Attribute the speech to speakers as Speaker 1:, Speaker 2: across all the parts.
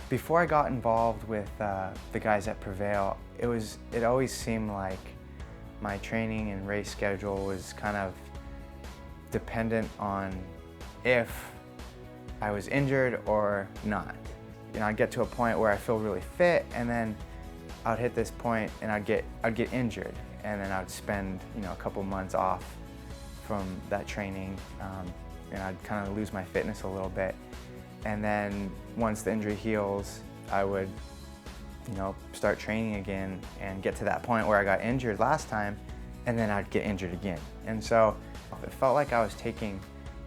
Speaker 1: Before I got involved with the guys at Prevail, it always seemed like my training and race schedule was kind of dependent on if I was injured or not. You know, I'd get to a point where I feel really fit, and then I'd hit this point and I'd get injured, and then I'd spend a couple months off from that training, and I'd kind of lose my fitness a little bit. And then once the injury heals, I would start training again and get to that point where I got injured last time, and then I'd get injured again. And so it felt like I was taking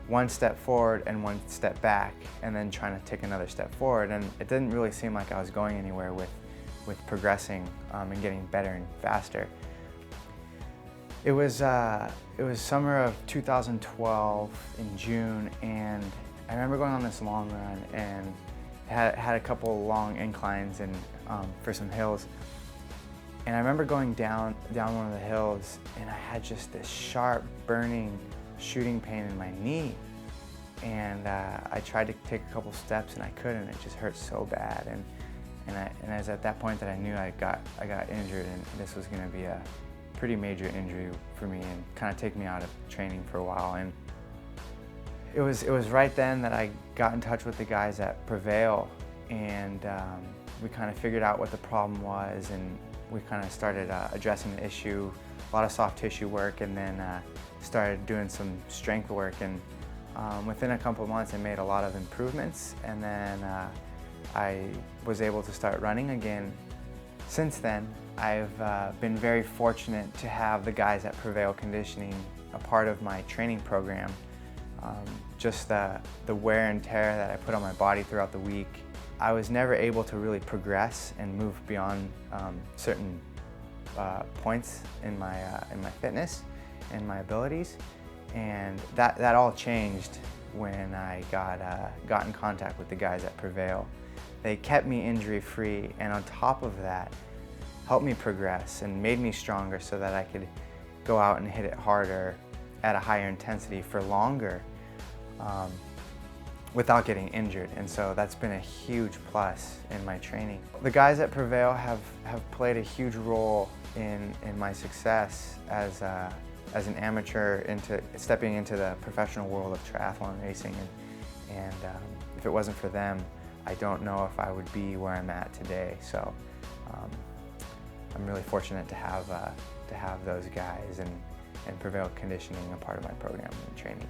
Speaker 1: one step forward and one step back, and then trying to take another step forward, and it didn't really seem like I was going anywhere with progressing and getting better and faster. It was summer of 2012 in June, and I remember going on this long run and had a couple long inclines and for some hills. And I remember going down one of the hills, and I had just this sharp, burning, shooting pain in my knee. And I tried to take a couple steps and I couldn't. It just hurt so bad. And it was at that point that I knew I got injured, and this was going to be a pretty major injury for me and kind of take me out of training for a while. And it was right then that I got in touch with the guys at Prevail, and we kind of figured out what the problem was, and we kind of started addressing the issue, a lot of soft tissue work, and then started doing some strength work. And within a couple of months, I made a lot of improvements, and then I was able to start running again. Since then, I've been very fortunate to have the guys at Prevail Conditioning a part of my training program. Just the wear and tear that I put on my body throughout the week. I was never able to really progress and move beyond certain points in my fitness and my abilities, and that all changed when I got in contact with the guys at Prevail. They kept me injury-free, and on top of that, helped me progress and made me stronger so that I could go out and hit it harder at a higher intensity for longer without getting injured. And so that's been a huge plus in my training. The guys at Prevail have played a huge role in my success as an amateur stepping into the professional world of triathlon racing. And if it wasn't for them, I don't know if I would be where I'm at today. So I'm really fortunate to have those guys and Prevail Conditioning a part of my program and training.